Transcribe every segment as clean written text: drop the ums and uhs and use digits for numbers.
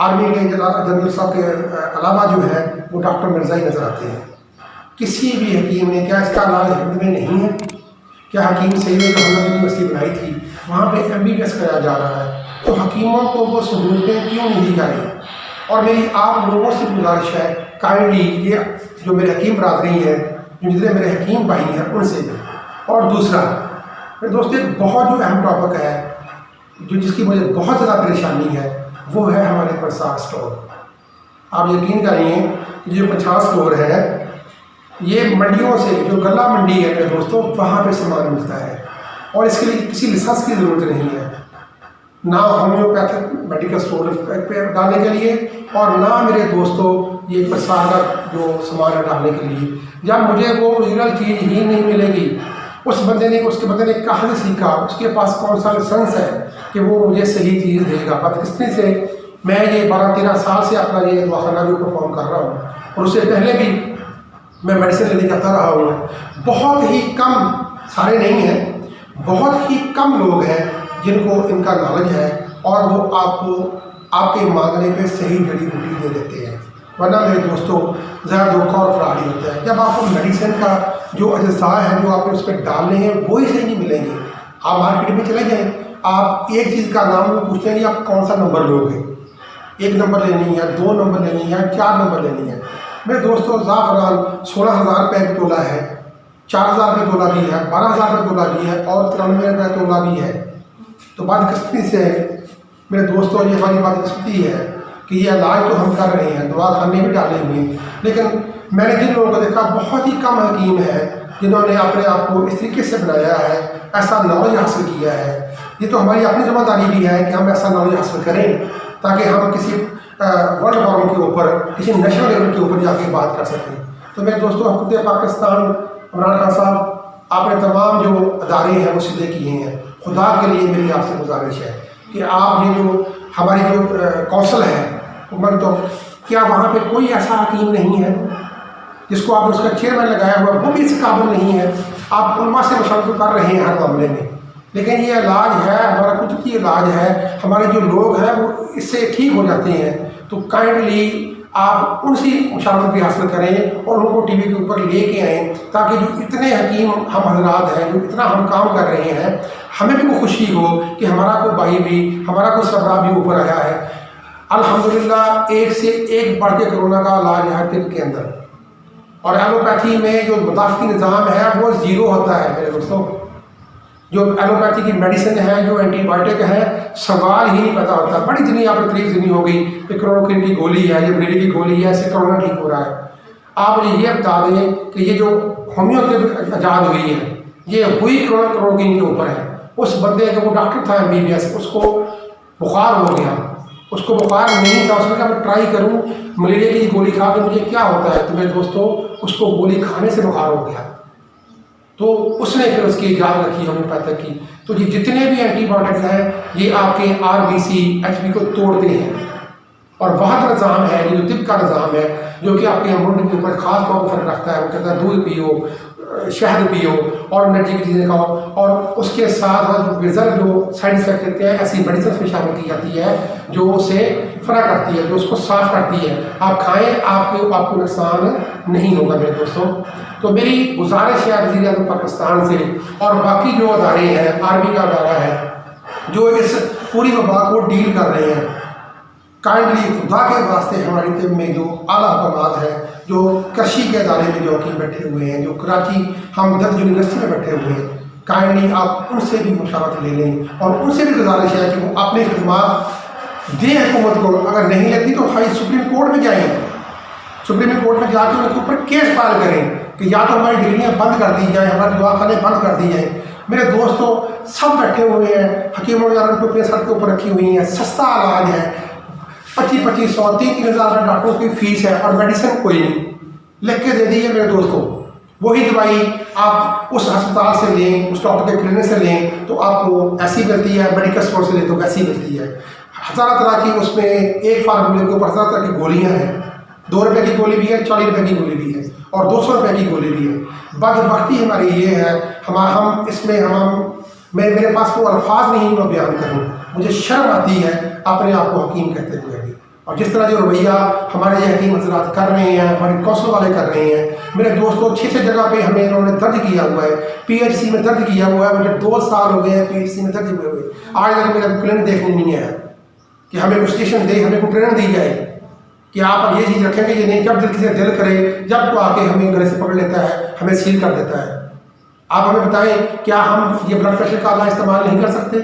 Army کے general صاحب کے علاوہ جو ہے وہ ڈاکٹر مرزا ہی نظر آتے ہیں۔ کسی بھی حکیم نے، کیا اس کا علاج ہند میں نہیں ہے؟ کیا حکیم سید جو ہم نے یونیورسٹی بنائی تھی وہاں پہ MBBS کرایا جا رہا ہے؟ تو حکیموں کو وہ سہولتیں کیوں نہیں دی جا رہی؟ اور میری آپ لوگوں سے گزارش ہے، کائنڈلی یہ جو میرے حکیم برادری ہیں، جو جتنے میرے حکیم بھائی ہیں، ان سے بھی۔ اور دوسرا میرے دوست، ایک بہت جو اہم ٹاپک ہے جو جس کی مجھے بہت زیادہ پریشانی ہے، وہ ہے ہمارے پرسار اسٹور۔ آپ یقین کریے کہ جو پرسار اسٹور ہے یہ منڈیوں سے، جو غلہ منڈی ہے میرے دوستوں، وہاں پہ سامان ملتا ہے، اور اس کے لیے کسی لسنس کی ضرورت نہیں ہے، نہ ہومیوپیتھک میڈیکل اسٹور پہ ڈالنے کے لیے، اور نہ میرے دوستوں یہ پرسار کا جو سامان ہے ڈالنے کے لیے۔ جب مجھے وہ اوریجنل چیز ہی نہیں ملے گی، اس کے بندے نے کہاں سے سیکھا، اس کے پاس کون سا لائسنس ہے کہ وہ مجھے صحیح چیز دے گا؟ بدقسمتی سے میں یہ 12-13 سال سے اپنا یہ دواخانہ جو پرفارم کر رہا ہوں، اور اس سے پہلے بھی میں میڈیسن لینے جاتا رہا ہوں۔ بہت ہی کم، سارے نہیں ہیں، بہت ہی کم لوگ ہیں جن کو ان کا نالج ہے، اور وہ آپ کو آپ کے مانگنے پہ صحیح جڑی بوٹی دے دیتے ہیں۔ ورنہ میرے دوستوں زیادہ دھوکہ اور فراڈ ہی ہوتا ہے۔ جب آپ کو میڈیسن کا جو اجزاء ہے جو آپ نے اس پہ ڈالنے ہیں وہی صحیح نہیں ملیں گے۔ آپ مارکیٹ میں چلے جائیں، آپ ایک چیز کا نام وہ پوچھتے ہیں کہ آپ کون سا نمبر لوگے، 1 نمبر لینی ہے، 2 نمبر لینی ہے، 4 نمبر لینی ہے۔ میرے دوستوں زعفران 16,000 روپے کا تولہ ہے، 4,000 روپے تولہ بھی ہے، 12,000 روپے تولہ بھی ہے، اور 93 روپے تولہ بھی ہے۔ تو بدقسمتی سے میرے دوستوں یہ ہماری بدقسمتی ہے کہ یہ علاج تو ہم کر رہے ہیں، دوا خانے بھی ڈالے ہوئے ہیں، لیکن میں نے جن لوگوں کو دیکھا بہت ہی کم حکیم ہیں جنہوں نے اپنے آپ کو اس طریقے سے بنایا ہے، ایسا نالج حاصل کیا ہے۔ یہ تو ہماری اپنی ذمہ داری بھی ہے کہ ہم ایسا نالج حاصل کریں تاکہ ہم کسی ورلڈ فورم کے اوپر، کسی نیشنل لیول کے اوپر جا کے بات کر سکیں۔ تو میرے دوستوں، حکومت پاکستان، عمران خان صاحب، آپ نے تمام جو ادارے ہیں وہ سیدھے کیے ہیں۔ خدا کے لیے میری آپ سے گزارش ہے کہ آپ یہ جو ہماری جو کونسل ہے حکومت، تو کیا وہاں پہ کوئی ایسا حکیم نہیں ہے جس کو آپ نے اس کا چیئرمین لگایا ہوا، وہ بھی اس قابل نہیں ہے؟ آپ علماء سے مشورہ کر رہے ہیں ہر معاملے میں، لیکن یہ علاج ہے، ہمارا قدرتی علاج ہے، ہمارے جو لوگ ہیں وہ اس سے ٹھیک ہو جاتے ہیں۔ تو کائنڈلی آپ ان سے مشاورت بھی حاصل کریں اور ان کو ٹی وی کے اوپر لے کے آئیں، تاکہ جو اتنے حکیم ہم حضرات ہیں، جو اتنا ہم کام کر رہے ہیں، ہمیں بھی وہ خوشی ہو کہ ہمارا کوئی بھائی بھی، ہمارا کوئی سربراہ بھی اوپر آیا ہے۔ الحمدللہ ایک سے ایک بڑھ کے کرونا کا علاج ہے طب کے اندر، اور ایلوپیتھی میں جو مدافعتی نظام ہے وہ 0 ہوتا ہے میرے دوستوں۔ جو ایلوپیتھی کی میڈیسن ہے، جو اینٹی بائیوٹک ہے، سوال ہی نہیں پیدا ہوتا۔ بڑی دنیا آپ کو تکلیف دینی ہوگی کہ کلوروکوئن کی گولی ہے، یہ بلیڈی کی گولی ہے، اس سے کرونا ٹھیک ہو رہا ہے۔ آپ مجھے یہ بتا دیں کہ یہ جو ہومیوپیتھی ایجاد ہوئی ہے، یہ ہوئی کلوروکوئن کے اوپر ہے۔ اس بندے کا وہ ڈاکٹر تھا MBBS، اس کو بخار ہو گیا، اس کو بخار نہیں تھا، اس نے کہا میں ٹرائی کروں ملیریا کی گولی کھا کے مجھے کیا ہوتا ہے، تو میرے دوستوں اس کو گولی کھانے سے بخار ہو گیا، تو اس نے پھر اس کی ایجاد رکھی ہومیوپیتھک کی۔ تو یہ جتنے بھی اینٹی بائیوٹکس ہیں یہ آپ کے RBC HB کو توڑتے ہیں، اور واحد نظام ہے یہ جو طب کا نظام ہے جو کہ آپ کے امونٹ کے اوپر خاص طور پر فرق رکھتا ہے۔ وہ کہتا ہے دودھ پیو، شہد پیو اور انرجی کی چیزیں کھاؤ، اور اس کے ساتھ ریزلٹ جو سائڈ افیکٹ دیتے ہیں ایسی میڈیسنس میں شامل کی جاتی ہے جو اسے فرق کرتی ہے، جو اس کو صاف کرتی ہے۔ آپ کھائیں، آپ کو نقصان نہیں ہوگا میرے دوستوں۔ تو میری گزارش ہے وزیر اعظم پاکستان سے اور باقی جو ادارے ہیں، آرمی کا ادارہ ہے جو اس پوری وبا کو ڈیل کر رہے ہیں، کائنڈلی خدا کے واسطے ہماری طب میں جو اعلیٰ اقدامات ہیں، جو کرشی کے ادارے میں جو حکیم بیٹھے ہوئے ہیں، جو کراچی ہمدرد یونیورسٹی میں بیٹھے ہوئے ہیں، کائنڈلی آپ ان سے بھی مشاورت لے لیں، اور ان سے بھی گزارش ہے کہ وہ اپنی خدمات دیں حکومت کو۔ اگر نہیں لیتی تو سپریم کورٹ میں جائیں، سپریم کورٹ میں جا کے ان کے اوپر کیس فائل کریں کہ یا تو ہماری ڈگریاں بند کر دی جائیں، ہمارے دواخانے بند کر دی جائیں۔ میرے دوستوں سب بیٹھے ہوئے ہیں، حکیموں نے ٹوپیاں سر کے اوپر رکھی ہوئی ہیں، سستا علاج ہے، 2500 3,000 ڈاکٹروں کی فیس ہے، اور میڈیسن کوئی نہیں، لکھ کے دے دیجیے میرے دوستوں۔ وہی دوائی آپ اس ہسپتال سے لیں، اس ڈاکٹر کے کلینک سے لیں تو آپ کو ایسی ملتی ہے، میڈیکل اسٹور سے لیں تو ویسی ملتی ہے۔ ہزارہ طرح کی اس میں ایک فارمولے کے اوپر ہزارہ طرح کی گولیاں ہیں، 2 روپے کی گولی بھی ہے، 40 روپے کی گولی بھی ہے، اور 200 روپے کی گولی بھی ہے۔ بدبختی ہماری یہ ہے، ہم اس میں میرے پاس وہ الفاظ نہیں میں بیان کروں، مجھے شرم آتی ہے اپنے آپ کو حکیم کہتے ہوئے بھی۔ اور جس طرح جو رویہ ہمارے یہ حکیم حضرات کر رہے ہیں، ہمارے کونسل والے کر رہے ہیں، میرے دوستوں 6 جگہ پہ ہمیں انہوں نے درج کیا ہوا ہے، PHC میں درج کیا ہوا ہے، مجھے 2 سال ہو گئے ہیں PHC میں درج ہوئے ہوئے، آج تک میرا کلینک دیکھنے نہیں آیا کہ ہمیں کوئی اسٹیشن دے، ہمیں کوئی ٹریننگ دی جائے کہ آپ اب یہ چیز رکھیں گے، یہ نہیں جب دل کسی دل کرے جب تو آ کے ہمیں گلے سے پکڑ لیتا ہے، ہمیں سیل کر دیتا ہے۔ آپ ہمیں بتائیں کیا ہم یہ بلڈ پریشر کا آلہ استعمال نہیں کر سکتے؟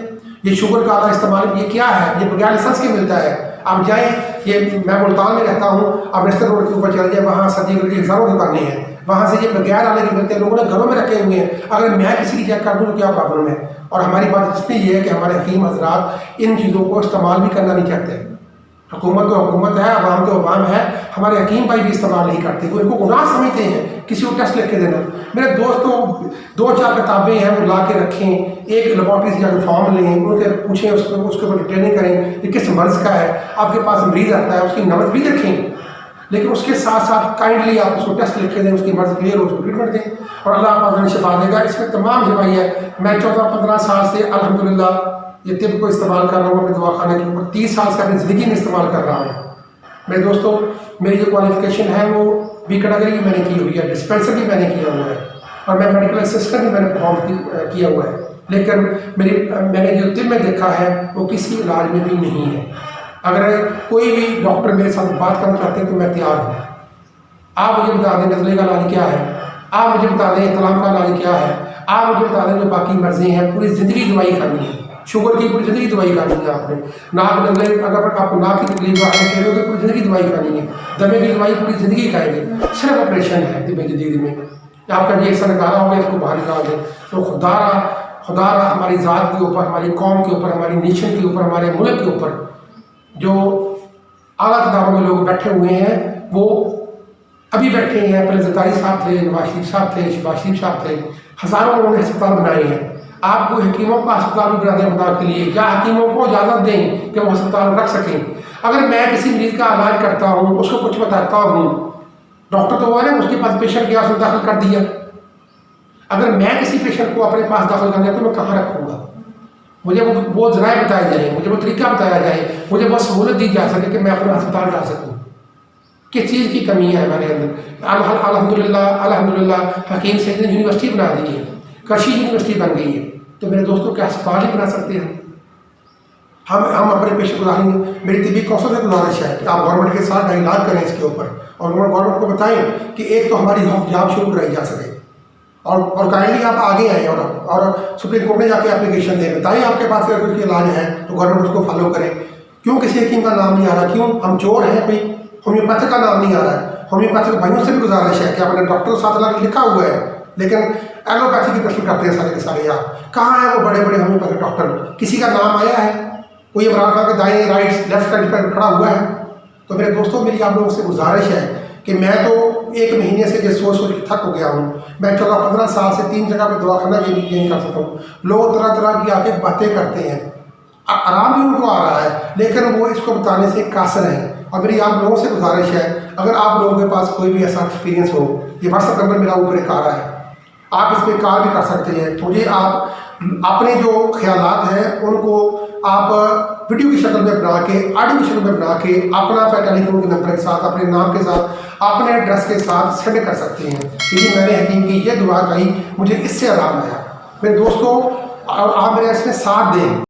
یہ شوگر کا آلہ استعمال یہ کیا ہے؟ یہ بغیر لائسنس کے ملتا ہے۔ آپ جائیں، یہ میں ملتان میں رہتا ہوں، آپ رشتہ روڈ کے اوپر چل جائیں، وہاں سبزی کی ہزاروں دکانیں ہیں، وہاں سے یہ بغیر آلے کے ملتے ہیں، لوگوں نے گھروں میں رکھے ہوئے ہیں۔ اگر میں کسی کی چیک کر دوں تو کیا پرابلم ہے؟ اور ہماری بات اس میں یہ ہے کہ ہمارے حکیم حضرات ان چیزوں کو استعمال بھی کرنا نہیں چاہتے۔ حکومت تو حکومت ہے، عوام تو عوام ہے، ہمارے حکیم بھائی بھی استعمال نہیں کرتے، وہ ان کو گناہ سمجھتے ہیں کسی کو ٹیسٹ لکھ کے دینا۔ میرے دوستوں 2-4 کتابیں ہیں وہ لا کے رکھیں، ایک لیبارٹری سے جا کے فارم لیں، ان کے پوچھیں، اس کے اوپر ٹریننگ کریں یہ کس مرض کا ہے، آپ کے پاس مریض آتا ہے اس کی نبض بھی دیکھیں، لیکن اس کے ساتھ ساتھ کائنڈلی آپ اس کو ٹیسٹ لکھ کے دیں، اس کی مرض کلیئر ہو اس کو ٹریٹمنٹ دیں، اور اللہ آپ کو شفا دے گا۔ اس میں تمام شفائی ہے۔ میں 14-15 سال سے الحمدللہ یہ طب کو استعمال کر رہا ہوں، اپنے دواخانے کے اوپر 30 سال سے اپنی زندگی میں استعمال کر رہا ہوں۔ میرے دوستوں میری جو کوالیفیکیشن ہے وہ بی کیٹیگری بھی میں نے کی ہوئی ہے، ڈسپینسر بھی میں نے کیا ہوا ہے، اور میں میڈیکل اسسٹنٹ بھی میں نے پرفارم کیا ہوا ہے، لیکن میں نے جو طب میں دیکھا ہے وہ کسی علاج میں بھی نہیں ہے۔ اگر کوئی بھی ڈاکٹر میرے ساتھ بات کرنا چاہتے ہیں تو میں تیار ہوں۔ آپ مجھے بتا دیں نزلے کا علاج کیا ہے، آپ مجھے بتا دیں احتلام کا علاج کیا ہے، آپ مجھے بتا دیں جو باقی مرضی ہیں، پوری زندگی دوائی کھانی ہے، شوگر کی پوری زندگی دوائی کھانی ہے، آپ نے ناک نزلے اگر آپ کو ناک کی تکلیف ہے تو پوری زندگی دوائی کھانی ہے، دمے کی دوائی پوری زندگی کھائیں گے، صرف آپریشن ہے طب جدید میں، آپ کا یہ حصہ نکالا ہوگا اس کو باہر نکال دیں۔ تو خدا را ہماری ذات کے اوپر، ہماری قوم کے اوپر، ہماری نیشن کے اوپر، ہمارے ملک کے اوپر جو اعلیٰ اقتداروں میں لوگ بیٹھے ہوئے ہیں، وہ ابھی بیٹھے ہیں، پہلے زرداری صاحب تھے، نواز شریف صاحب تھے، شہباز شریف صاحب تھے، ہزاروں لوگوں نے ہسپتال بنائے ہیں۔ آپ کو حکیموں کا ہسپتال بھی بنا دیں خدا کے لیے، یا حکیموں کو اجازت دیں کہ وہ ہسپتال رکھ سکیں۔ اگر میں کسی مریض کا علاج کرتا ہوں، اس کو کچھ بتاتا ہوں، ڈاکٹر تو وہ ہے نا، اس کے پاس پیشنٹ گیا، اس نے داخل کر دیا۔ اگر میں کسی پیشنٹ کو اپنے پاس داخل کرنا ہے تو میں کہاں رکھوں گا؟ مجھے وہ ذرائع بتائے جائیں، مجھے وہ طریقہ بتایا جائے، مجھے وہ سہولت دی جا سکے کہ میں اپنا ہسپتال جا سکوں۔ کس چیز کی کمی ہے ہمارے اندر؟ الحمدللہ حکیم سید نے یونیورسٹی بنا دی ہے، کرشی یونیورسٹی بن گئی ہے، تو میرے دوستوں کیا ہسپتال ہی بنا سکتے ہیں ہم اپنے پیشہ گزاری میں؟ میری طبی کونسل سے گزارش ہے کہ آپ گورنمنٹ کے ساتھ ڈائلاگ کریں اس کے اوپر، اور گورنمنٹ کو بتائیں کہ ایک تو ہماری ہاف جاب شروع کرائی جا سکے، اور کائنڈلی آپ آگے آئیں اور سپریم کورٹ میں جا کے اپلیکیشن دیں، بتائیں آپ کے پاس اگر کوئی علاج ہے تو گورنمنٹ اس کو فالو کرے۔ کیوں کسی حکیم کا نام نہیں آ رہا؟ کیوں ہم چور ہیں؟ کوئی ہومیوپیتھک کا نام نہیں آ رہا ہے؟ ہومیوپیتھک بھائیوں سے بھی گزارش ہے کہ اپنے ڈاکٹر کو ساتھ لکھا ہوا ہے، لیکن ایلوپیتھی کی پریفر کرتے ہیں سارے کے سارے۔ آپ کہاں ہیں وہ بڑے بڑے ہومیوپیتھک ڈاکٹر؟ کسی کا نام آیا ہے؟ کوئی عمران خان کے دائیں رائٹ لیفٹ سائڈ پر کھڑا ہوا ہے؟ تو میرے دوستوں میری آپ لوگوں سے گزارش ہے کہ میں تو 1 مہینے سے سوچ تھک ہو گیا ہوں، میں 14-15 سال سے 3 جگہ پہ دواخانہ کے لیے نہیں کر سکتا ہوں۔ لوگ طرح طرح کی آ کے باتیں کرتے ہیں، آرام بھی ان کو آ رہا ہے، لیکن وہ اس کو بتانے سے قاصر ہیں۔ اور میری آپ لوگوں سے گزارش ہے، اگر آپ لوگوں کے پاس کوئی بھی ایسا ایکسپیرینس ہو، یہ واٹس ایپ نمبر میرا اوپر ایک آ رہا ہے، آپ اس پہ کال بھی کر سکتے ہیں۔ مجھے آپ اپنے جو خیالات ہیں ان کو آپ ویڈیو کی شکل میں بنا کے، آڈیو کی شکل میں بنا کے، اپنا ٹیلی فون کے نمبر کے ساتھ، اپنے نام کے ساتھ، اپنے ایڈریس کے ساتھ سینڈ کر سکتے ہیں کہ میں نے حکیم کی یہ دعا کہی، مجھے اس سے آرام آیا۔ میرے دوستوں آپ میرے اس میں ساتھ دیں۔